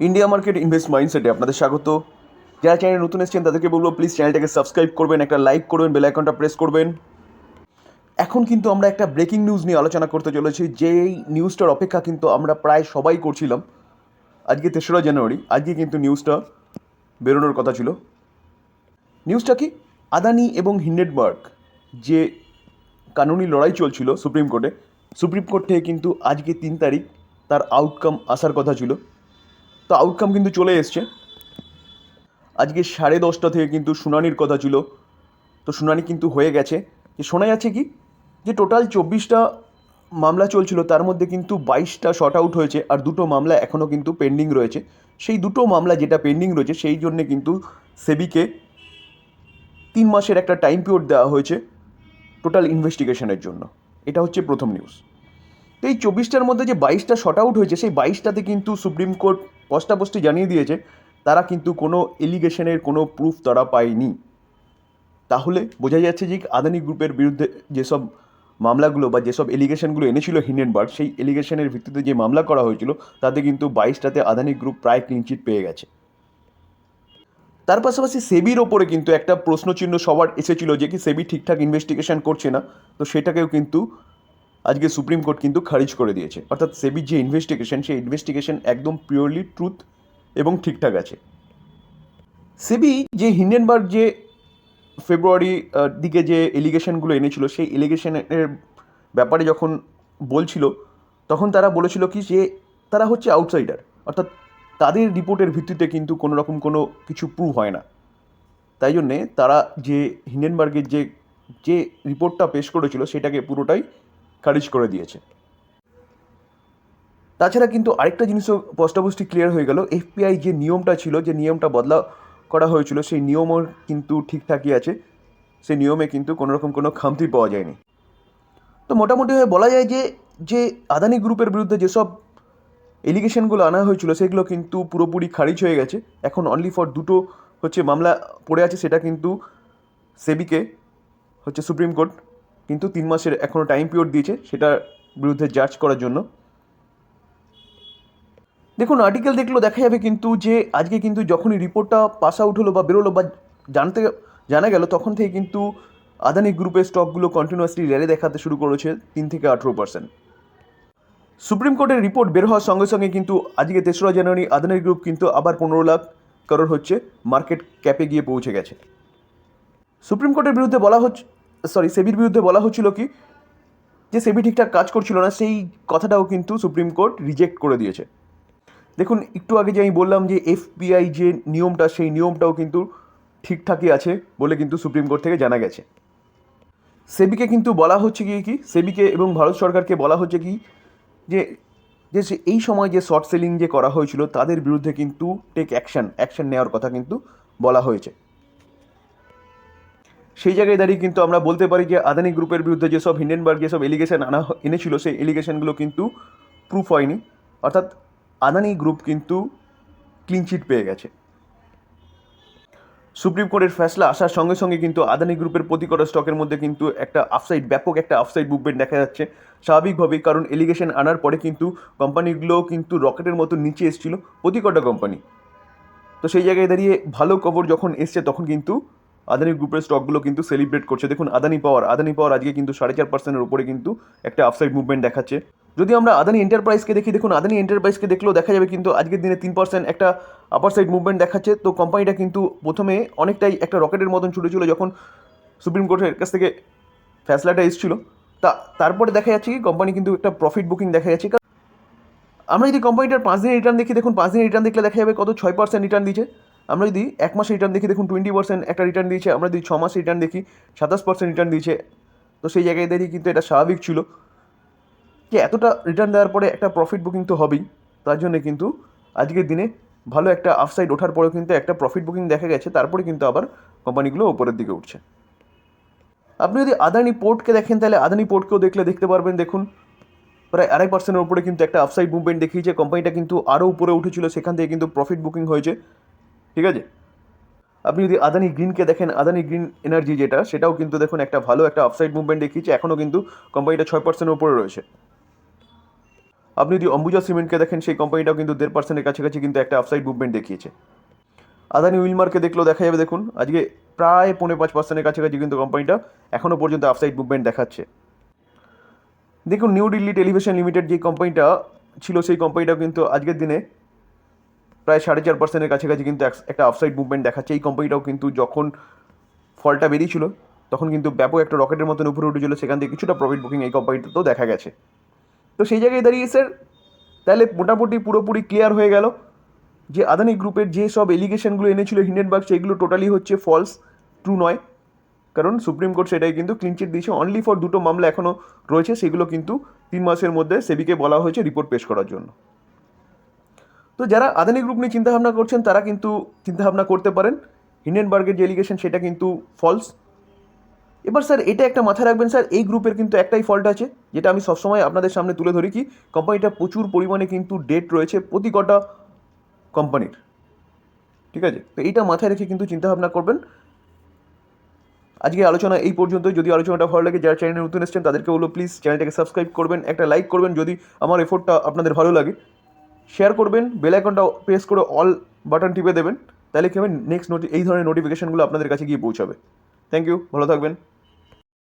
India market invest মাইন্ডসেটে আপনাদের স্বাগত। যারা চ্যানেলে নতুন এসেছেন তাদেরকে বলবো প্লিজ চ্যানেলটাকে সাবস্ক্রাইব করবেন, একটা লাইক করবেন, বেল আইকনটা প্রেস করবেন। এখন কিন্তু আমরা একটা ব্রেকিং নিউজ নিয়ে আলোচনা করতে চলেছি, যেই নিউজটার অপেক্ষা কিন্তু আমরা প্রায় সবাই করছিলাম। আজকে 3রা জানুয়ারি, আজকে কিন্তু নিউজটা বেরোনোর কথা ছিল। নিউজটা কি? আদানি এবং হিন্ডেনবার্গ যে কানুনি লড়াই চলছিল সুপ্রিম কোর্ট থেকে কিন্তু আজকে 3 তারিখ তার আউটকাম আসার কথা ছিল। তো আউটকাম কিন্তু চলে এসছে। আজকে 10:30 থেকে কিন্তু শুনানির কথা ছিল। তো শুনানি কিন্তু হয়ে গেছে। যে শোনা যাচ্ছে কি, যে টোটাল 24টা মামলা চলছিল, তার মধ্যে কিন্তু 22টা শর্ট আউট হয়েছে, আর 2টো মামলা এখনও কিন্তু পেন্ডিং রয়েছে। সেই 2টো মামলা যেটা পেন্ডিং রয়েছে সেই জন্যে কিন্তু সেবিকে 3 মাসের একটা টাইম পিরিয়ড দেওয়া হয়েছে টোটাল ইনভেস্টিগেশনের জন্য। এটা হচ্ছে প্রথম নিউজ। তো এই 24টার মধ্যে যে 22টা শর্ট আউট হয়েছে, সেই 22টাতে কিন্তু সুপ্রিম কোর্ট স্পষ্টাস্পষ্টি জানিয়ে দিয়েছে তারা কিন্তু কোনো এলিগেশনের কোনো প্রুফ তারা পায়নি। তাহলে বোঝা যাচ্ছে যে আদানি গ্রুপের বিরুদ্ধে যেসব মামলাগুলো বা যেসব এলিগেশনগুলো এনেছিল হিন্ডেনবার্গ, সেই এলিগেশনের ভিত্তিতে যে মামলা করা হয়েছিল তাতে কিন্তু 22টাতে আদানি গ্রুপ প্রায় ক্লিনচিট পেয়ে গেছে। তার পাশাপাশি সেবির ওপরে কিন্তু একটা প্রশ্নচিহ্ন সবার এসেছিল যে কি সেবি ঠিকঠাক ইনভেস্টিগেশন করছে না। তো সেটাকেও কিন্তু আজকে সুপ্রিম কোর্ট কিন্তু খারিজ করে দিয়েছে। অর্থাৎ সেবির যে ইনভেস্টিগেশন, সেই ইনভেস্টিগেশন একদম পিওরলি ট্রুথ এবং ঠিকঠাক আছে। সেবি যে হিন্ডেনবার্গ যে ফেব্রুয়ারি দিকে যে এলিগেশনগুলো এনেছিল, সেই এলিগেশনের ব্যাপারে যখন বলছিল, তখন তারা বলেছিল কি যে তারা হচ্ছে আউটসাইডার, অর্থাৎ তাদের রিপোর্টের ভিত্তিতে কিন্তু কোনো রকম কোনো কিছু প্রুভ হয় না। তাই জন্যে তারা যে হিন্ডেনবার্গের যে যে রিপোর্টটা পেশ করেছিল সেটাকে পুরোটাই খারিজ করে দিয়েছে। তাছাড়া কিন্তু আরেকটা জিনিসও স্পষ্টপুষ্টি ক্লিয়ার হয়ে গেল, এফপিআই যে নিয়মটা ছিল, যে নিয়মটা বদলা করা হয়েছিল, সেই নিয়মও কিন্তু ঠিকঠাকই আছে। সেই নিয়মে কিন্তু কোনোরকম কোনো খামতি পাওয়া যায়নি। তো মোটামুটিভাবে বলা যায় যে যে আদানি গ্রুপের বিরুদ্ধে যেসব এলিগেশনগুলো আনা হয়েছিল সেগুলো কিন্তু পুরোপুরি খারিজ হয়ে গেছে। এখন অনলি ফর 2টো হচ্ছে মামলা পড়ে আছে, সেটা কিন্তু সেবিকে হচ্ছে সুপ্রিম কোর্ট কিন্তু 3 মাসের এখনও টাইম পিরিয়ড দিয়েছে সেটার বিরুদ্ধে জাজ করার জন্য। দেখুন, আর্টিকেল দেখলেও দেখা যাবে কিন্তু যে আজকে কিন্তু যখনই রিপোর্টটা পাস আউট হলো বা বেরোলো বা জানা গেল, তখন থেকে কিন্তু আদানি গ্রুপের স্টকগুলো কন্টিনিউয়াসলি র্যালি দেখাতে শুরু করেছে 3 থেকে 18%। সুপ্রিম কোর্টের রিপোর্ট বের হওয়ার সঙ্গে সঙ্গে কিন্তু আজকে 3রা জানুয়ারি আদানি গ্রুপ কিন্তু আবার 15 লাখ করোড় হচ্ছে মার্কেট ক্যাপে গিয়ে পৌঁছে গেছে। সুপ্রিম কোর্টের বিরুদ্ধে বলা হচ্ছে, সেবির বিরুদ্ধে বলা হচ্ছিল কি যে সেবি ঠিকঠাক কাজ করছিল না, সেই কথাটাও কিন্তু সুপ্রিম কোর্ট রিজেক্ট করে দিয়েছে। দেখুন, একটু আগে যে আমি বললাম যে এফপিআই যে নিয়মটা, সেই নিয়মটাও কিন্তু ঠিকঠাকই আছে বলে কিন্তু সুপ্রিম কোর্ট থেকে জানা গেছে। সেবিকে কিন্তু বলা হচ্ছে কি সেবিকে এবং ভারত সরকারকে বলা হচ্ছে কি যে যে এই সময় যে শর্ট সেলিং যে করা হয়েছিল তাদের বিরুদ্ধে কিন্তু টেক অ্যাকশন নেওয়ার কথা কিন্তু বলা হয়েছে। সেই জায়গায় দাঁড়িয়ে কিন্তু আমরা বলতে পারি যে আদানি গ্রুপের বিরুদ্ধে যেসব হিন্ডেনবার্গ যেসব এলিগেশন এনেছিল, সেই এলিগেশনগুলো কিন্তু প্রুফ হয়নি। অর্থাৎ আদানি গ্রুপ কিন্তু ক্লিনচিট পেয়ে গেছে। সুপ্রিম কোর্টের ফ্যাসলা আসার সঙ্গে সঙ্গে কিন্তু আদানি গ্রুপের প্রতি কটা স্টকের মধ্যে কিন্তু একটা ব্যাপক একটা আফসাইড মুভমেন্ট দেখা যাচ্ছে স্বাভাবিকভাবেই, কারণ এলিগেশন আনার পরে কিন্তু কোম্পানিগুলো কিন্তু রকেটের মতো নিচে এসেছিল প্রতি কটা কোম্পানি। তো সেই জায়গায় দাঁড়িয়ে ভালো খবর যখন এসছে তখন কিন্তু আদানি গ্রুপের স্টকগুলো কিন্তু সেলিব্রেট করছে। দেখুন, আদানি পাওয়ার আজকে কিন্তু 4.5%-এর উপরে কিন্তু একটা আফসাইড মুভমেন্ট দেখাচ্ছে। যদি আমরা আদানি এন্টারপ্রাইজকে দেখি, দেখুন আদানি এন্টারপ্রাইজকে দেখলেও দেখা যাবে কিন্তু আজকের দিনে 3% একটা আপার সাইড মুভমেন্ট দেখাচ্ছে। তো কোম্পানিটা কিন্তু প্রথমে অনেকটাই একটা রকেটের মতন ছুটেছিল যখন সুপ্রিম কোর্টের কাছ থেকে ফ্যাসলাটা এসেছিল। তারপরে দেখা যাচ্ছে কি কোম্পানি কিন্তু একটা প্রফিট বুকিং দেখা যাচ্ছে। আমরা যদি কোম্পানিটার 5 দিনের রিটার্ন দেখি, দেখুন 5 দিনের রিটার্ন দেখলে দেখা যাবে কত 6% রিটার্ন দিয়েছে। আমরা যদি 1 মাসের রিটার্ন দেখি, দেখুন 20% একটা রিটার্ন দিয়েছে। আমরা যদি 6 মাসের রিটার্ন দেখি, 27% রিটার্ন দিয়েছে। তো সেই জায়গায় দাঁড়িয়ে কিন্তু এটা স্বাভাবিক ছিল যে এতটা রিটার্ন দেওয়ার পরে একটা প্রফিট বুকিং তো হবেই। তার জন্য কিন্তু আজকের দিনে ভালো একটা আপসাইড ওঠার পরেও কিন্তু একটা প্রফিট বুকিং দেখা গেছে, তারপরে কিন্তু আবার কোম্পানিগুলো ওপরের দিকে উঠছে। আপনি যদি আদানি পোর্টকে দেখেন, তাহলে আদানি পোর্টকেও দেখতে পারবেন, দেখুন প্রায় 2.5%-এর উপরে কিন্তু একটা আপসাইড মুভমেন্ট দেখিয়েছে। কোম্পানিটা কিন্তু আরও উপরে উঠেছিল, সেখান থেকে কিন্তু প্রফিট বুকিং হয়েছে। ঠিক আছে, আপনি যদি আদানি গ্রিনকে দেখেন, আদানি গ্রিন এনার্জি যেটা, সেটাও কিন্তু দেখুন একটা ভালো একটা আপসাইড মুভমেন্ট দেখিয়েছে। এখনও কিন্তু কোম্পানিটা 6%-এর উপরে রয়েছে। আপনি যদি অম্বুজা সিমেন্টকে দেখেন, সেই কোম্পানিটাও কিন্তু 1.5%-এর কাছাকাছি কিন্তু একটা আপসাইড মুভমেন্ট দেখিয়েছে। আদানি উইলমারকে দেখলেও দেখা যাবে, দেখুন আজকে প্রায় 4.5%-এর কাছাকাছি কিন্তু কোম্পানিটা এখনও পর্যন্ত আপসাইড মুভমেন্ট দেখাচ্ছে। দেখুন নিউ দিল্লি টেলিভিশন লিমিটেড যে কোম্পানিটা ছিল, সেই কোম্পানিটাও কিন্তু আজকের দিনে প্রায় 4.5%-এর কাছাকাছি কিন্তু একটা আপসাইড মুভমেন্ট দেখাচ্ছে। এই কোম্পানিটাও কিন্তু যখন ফলটা বেরিয়েছিল তখন কিন্তু ব্যাপক একটা রকেটের মতন উপরে উঠেছিল, সেখান থেকে কিছুটা প্রফিট বুকিং এই কোম্পানিটাতেও দেখা গেছে। তো সেই জায়গায় দাঁড়িয়ে স্যার তাহলে মোটামুটি পুরোপুরি ক্লিয়ার হয়ে গেল যে আদানি গ্রুপের যে সব এলিগেশনগুলো এনেছিল হিন্ডেনবার্গ, সেগুলো টোটালি হচ্ছে ফলস, ট্রু নয়। কারণ সুপ্রিম কোর্ট সেটাই কিন্তু ক্লিনচিট দিয়েছে। অনলি ফর 2টো মামলা এখনও রয়েছে, সেগুলো কিন্তু 3 মাসের মধ্যে সেবিকে বলা হয়েছে রিপোর্ট পেশ করার জন্য। তো যারা আদানি গ্রুপ নিয়ে চিন্তাভাবনা করছেন তারা কিন্তু চিন্তাভাবনা করতে পারেন, হিন্ডেনবার্গের যে এলিগেশন সেটা কিন্তু ফলস। এবার স্যার এটা একটা মাথায় রাখবেন স্যার, এই গ্রুপের কিন্তু একটাই ফল্ট আছে, যেটা আমি সবসময় আপনাদের সামনে তুলে ধরি, কি কোম্পানিটা প্রচুর পরিমাণে কিন্তু ডেট রয়েছে প্রতি কটা কোম্পানির। ঠিক আছে, তো এইটা মাথায় রেখে কিন্তু চিন্তাভাবনা করবেন। আজকে আলোচনা এই পর্যন্ত। যদি আলোচনাটা ভালো লাগে, যারা চ্যানেলে নতুন এসেছেন তাদেরকে বলবো প্লিজ চ্যানেলটাকে সাবস্ক্রাইব করবেন, একটা লাইক করবেন যদি আমার এফোর্টটা আপনাদের ভালো লাগে, শেয়ার করবেন, বেল আইকনটা প্রেস করে অল বাটন টিপে দেবেন, তাহলে কি হবে নেক্সট এই ধরনের নোটিফিকেশনগুলো আপনাদের কাছে গিয়ে পৌঁছাবে। থ্যাংক ইউ, ভালো থাকবেন।